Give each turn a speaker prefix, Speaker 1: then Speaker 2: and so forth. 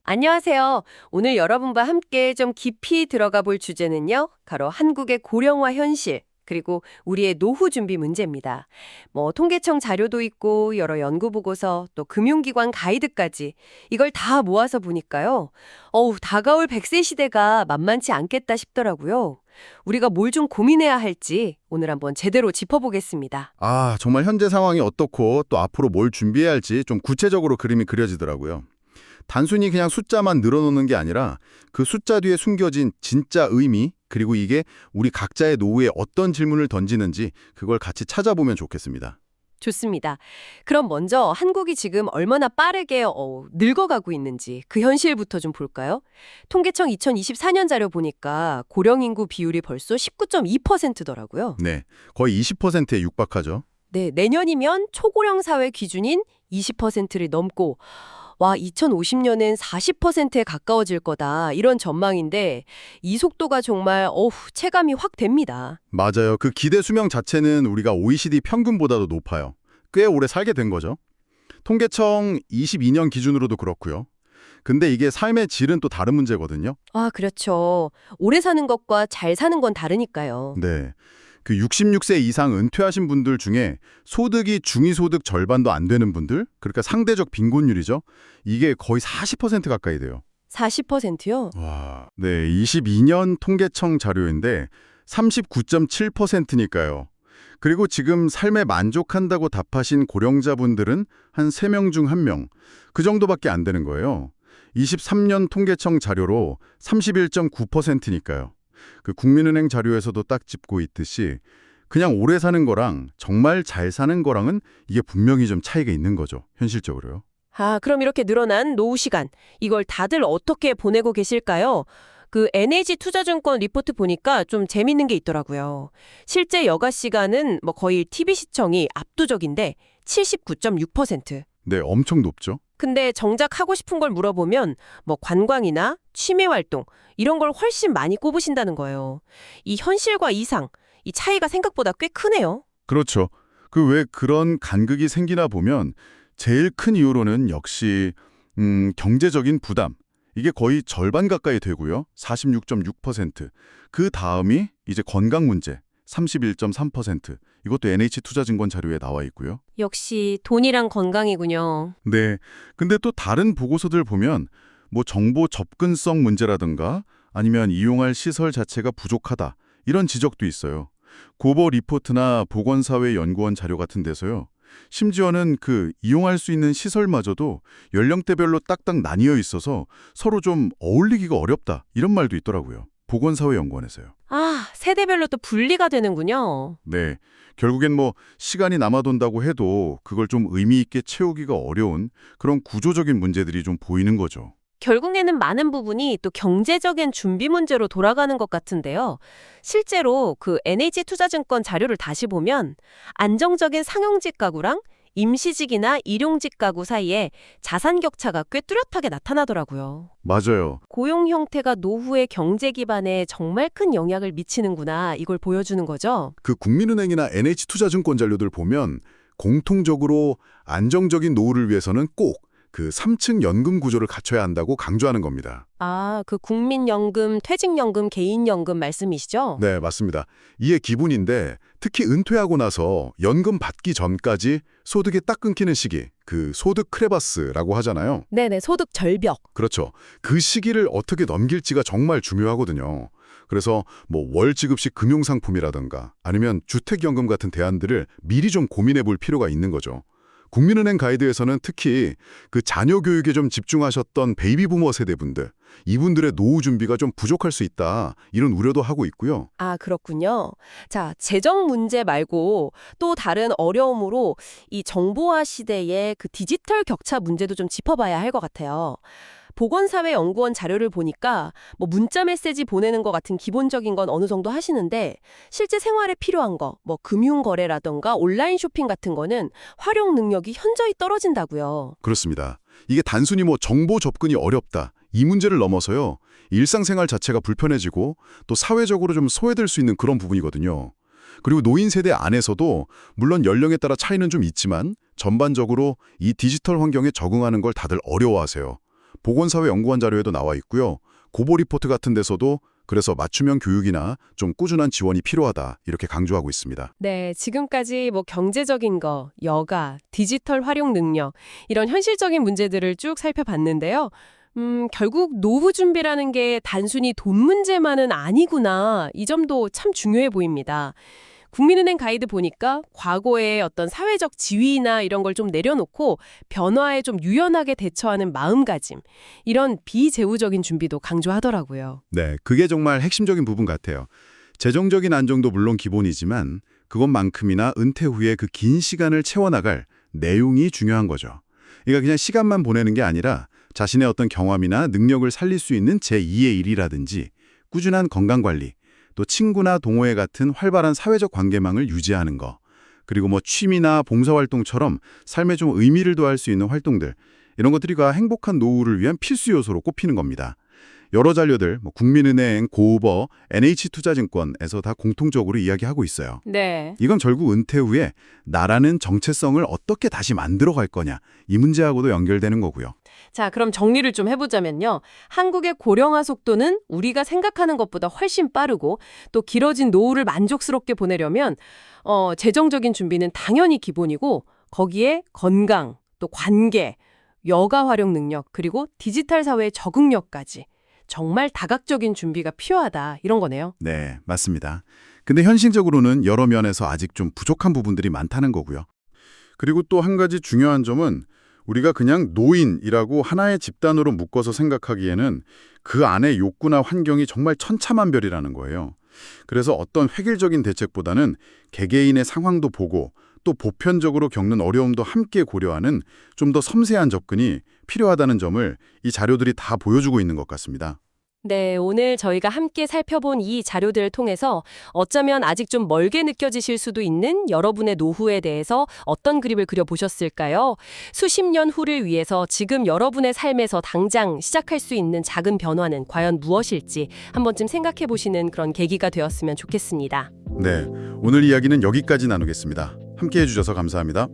Speaker 1: 안녕하세요. 오늘 여러분과 함께 좀 깊이 들어가 볼 주제는요. 바로 한국의 고령화 현실, 그리고 우리의 노후 준비 문제입니다. 통계청 자료도 있고 여러 연구 보고서 또 금융기관 가이드까지 이걸 다 모아서 보니까요. 다가올 100세 시대가 만만치 않겠다 싶더라고요. 우리가 뭘 좀 고민해야 할지 오늘 한번 제대로 짚어보겠습니다.
Speaker 2: 정말 현재 상황이 어떻고 또 앞으로 뭘 준비해야 할지 좀 구체적으로 그림이 그려지더라고요. 단순히 그냥 숫자만 늘어놓는 게 아니라 그 숫자 뒤에 숨겨진 진짜 의미, 그리고 이게 우리 각자의 노후에 어떤 질문을 던지는지 그걸 같이 찾아보면 좋겠습니다.
Speaker 1: 좋습니다. 그럼 먼저 한국이 지금 얼마나 빠르게 늙어가고 있는지 그 현실부터 좀 볼까요? 통계청 2024년 자료 보니까 고령 인구 비율이 벌써 19.2%더라고요.
Speaker 2: 네, 거의 20%에 육박하죠.
Speaker 1: 네, 내년이면 초고령 사회 기준인 20%를 넘고 2050년엔 40%에 가까워질 거다. 이런 전망인데 이 속도가 정말 체감이 확 됩니다.
Speaker 2: 맞아요. 그 기대 수명 자체는 우리가 OECD 평균보다도 높아요. 꽤 오래 살게 된 거죠. 통계청 22년 기준으로도 그렇고요. 근데 이게 삶의 질은 또 다른 문제거든요.
Speaker 1: 그렇죠. 오래 사는 것과 잘 사는 건 다르니까요.
Speaker 2: 네. 그 66세 이상 은퇴하신 분들 중에 소득이 중위소득 절반도 안 되는 분들, 그러니까 상대적 빈곤율이죠. 이게 거의 40% 가까이 돼요.
Speaker 1: 40%요?
Speaker 2: 와, 네, 22년 통계청 자료인데 39.7%니까요. 그리고 지금 삶에 만족한다고 답하신 고령자분들은 한 3명 중 1명, 그 정도밖에 안 되는 거예요. 23년 통계청 자료로 31.9%니까요. 그 국민은행 자료에서도 딱 짚고 있듯이 그냥 오래 사는 거랑 정말 잘 사는 거랑은 이게 분명히 좀 차이가 있는 거죠. 현실적으로요.
Speaker 1: 그럼 이렇게 늘어난 노후 시간, 이걸 다들 어떻게 보내고 계실까요? 그 NH투자증권 리포트 보니까 좀 재밌는 게 있더라고요. 실제 여가 시간은 거의 TV 시청이 압도적인데 79.6%.
Speaker 2: 네, 엄청 높죠.
Speaker 1: 근데 정작 하고 싶은 걸 물어보면 관광이나 취미 활동 이런 걸 훨씬 많이 꼽으신다는 거예요. 이 현실과 이상, 이 차이가 생각보다 꽤 크네요.
Speaker 2: 그렇죠. 그 왜 그런 간극이 생기나 보면 제일 큰 이유로는 역시 경제적인 부담. 이게 거의 절반 가까이 되고요. 46.6%. 그 다음이 이제 건강 문제. 31.3%. 이것도 NH투자증권 자료에 나와 있고요.
Speaker 1: 역시 돈이랑 건강이군요.
Speaker 2: 네. 근데 또 다른 보고서들 보면 정보 접근성 문제라든가 아니면 이용할 시설 자체가 부족하다. 이런 지적도 있어요. 고버 리포트나 보건사회연구원 자료 같은 데서요. 심지어는 그 이용할 수 있는 시설마저도 연령대별로 딱딱 나뉘어 있어서 서로 좀 어울리기가 어렵다. 이런 말도 있더라고요. 보건사회연구원에서요.
Speaker 1: 세대별로 또 분리가 되는군요.
Speaker 2: 네. 결국엔 시간이 남아돈다고 해도 그걸 좀 의미 있게 채우기가 어려운 그런 구조적인 문제들이 좀 보이는 거죠.
Speaker 1: 결국에는 많은 부분이 또 경제적인 준비 문제로 돌아가는 것 같은데요. 실제로 그 NH투자증권 자료를 다시 보면 안정적인 상용직 가구랑 임시직이나 일용직 가구 사이에 자산 격차가 꽤 뚜렷하게 나타나더라고요.
Speaker 2: 맞아요.
Speaker 1: 고용 형태가 노후의 경제 기반에 정말 큰 영향을 미치는구나, 이걸 보여주는 거죠.
Speaker 2: 그 국민은행이나 NH투자증권 자료들 보면 공통적으로 안정적인 노후를 위해서는 꼭 그 3층 연금 구조를 갖춰야 한다고 강조하는 겁니다.
Speaker 1: 그 국민연금, 퇴직연금, 개인연금 말씀이시죠?
Speaker 2: 네, 맞습니다. 이게 기본인데 특히 은퇴하고 나서 연금 받기 전까지 소득이 딱 끊기는 시기, 그 소득 크레바스라고 하잖아요.
Speaker 1: 네네, 소득 절벽.
Speaker 2: 그렇죠. 그 시기를 어떻게 넘길지가 정말 중요하거든요. 그래서 월지급식 금융상품이라든가 아니면 주택연금 같은 대안들을 미리 좀 고민해 볼 필요가 있는 거죠. 국민은행 가이드에서는 특히 그 자녀 교육에 좀 집중하셨던 베이비부머 세대분들, 이분들의 노후 준비가 좀 부족할 수 있다, 이런 우려도 하고 있고요.
Speaker 1: 그렇군요. 자, 재정 문제 말고 또 다른 어려움으로 이 정보화 시대의 그 디지털 격차 문제도 좀 짚어봐야 할 것 같아요. 보건사회연구원 자료를 보니까 문자 메시지 보내는 것 같은 기본적인 건 어느 정도 하시는데 실제 생활에 필요한 거, 금융거래라던가 온라인 쇼핑 같은 거는 활용 능력이 현저히 떨어진다고요.
Speaker 2: 그렇습니다. 이게 단순히 정보 접근이 어렵다, 이 문제를 넘어서요. 일상생활 자체가 불편해지고 또 사회적으로 좀 소외될 수 있는 그런 부분이거든요. 그리고 노인 세대 안에서도 물론 연령에 따라 차이는 좀 있지만 전반적으로 이 디지털 환경에 적응하는 걸 다들 어려워하세요. 보건사회연구원 자료에도 나와 있고요. 고보 리포트 같은 데서도 그래서 맞춤형 교육이나 좀 꾸준한 지원이 필요하다 이렇게 강조하고 있습니다.
Speaker 1: 네, 지금까지 뭐 경제적인 거, 여가, 디지털 활용 능력 이런 현실적인 문제들을 쭉 살펴봤는데요. 결국 노후 준비라는 게 단순히 돈 문제만은 아니구나. 이 점도 참 중요해 보입니다. 국민은행 가이드 보니까 과거의 어떤 사회적 지위나 이런 걸 좀 내려놓고 변화에 좀 유연하게 대처하는 마음가짐, 이런 비재우적인 준비도 강조하더라고요.
Speaker 2: 네, 그게 정말 핵심적인 부분 같아요. 재정적인 안정도 물론 기본이지만 그것만큼이나 은퇴 후에 그 긴 시간을 채워나갈 내용이 중요한 거죠. 그러니까 그냥 시간만 보내는 게 아니라 자신의 어떤 경험이나 능력을 살릴 수 있는 제2의 일이라든지 꾸준한 건강관리, 또 친구나 동호회 같은 활발한 사회적 관계망을 유지하는 거, 그리고 뭐 취미나 봉사활동처럼 삶에 좀 의미를 더할 수 있는 활동들, 이런 것들이 가 행복한 노후를 위한 필수 요소로 꼽히는 겁니다. 여러 자료들, 국민은행, 고우버, NH투자증권에서 다 공통적으로 이야기하고 있어요.
Speaker 1: 네.
Speaker 2: 이건 결국 은퇴 후에 나라는 정체성을 어떻게 다시 만들어갈 거냐, 이 문제하고도 연결되는 거고요.
Speaker 1: 자, 그럼 정리를 좀 해보자면요. 한국의 고령화 속도는 우리가 생각하는 것보다 훨씬 빠르고 또 길어진 노후를 만족스럽게 보내려면 재정적인 준비는 당연히 기본이고 거기에 건강, 또 관계, 여가 활용 능력, 그리고 디지털 사회의 적응력까지 정말 다각적인 준비가 필요하다 이런 거네요.
Speaker 2: 네, 맞습니다. 근데 현실적으로는 여러 면에서 아직 좀 부족한 부분들이 많다는 거고요. 그리고 또 한 가지 중요한 점은 우리가 그냥 노인이라고 하나의 집단으로 묶어서 생각하기에는 그 안에 욕구나 환경이 정말 천차만별이라는 거예요. 그래서 어떤 획일적인 대책보다는 개개인의 상황도 보고 또 보편적으로 겪는 어려움도 함께 고려하는 좀 더 섬세한 접근이 필요하다는 점을 이 자료들이 다 보여주고 있는 것 같습니다.
Speaker 1: 네, 오늘 저희가 함께 살펴본 이 자료들을 통해서 어쩌면 아직 좀 멀게 느껴지실 수도 있는 여러분의 노후에 대해서 어떤 그림을 그려보셨을까요? 수십 년 후를 위해서 지금 여러분의 삶에서 당장 시작할 수 있는 작은 변화는 과연 무엇일지 한 번쯤 생각해 보시는 그런 계기가 되었으면 좋겠습니다.
Speaker 2: 네, 오늘 이야기는 여기까지 나누겠습니다. 함께 해주셔서 감사합니다.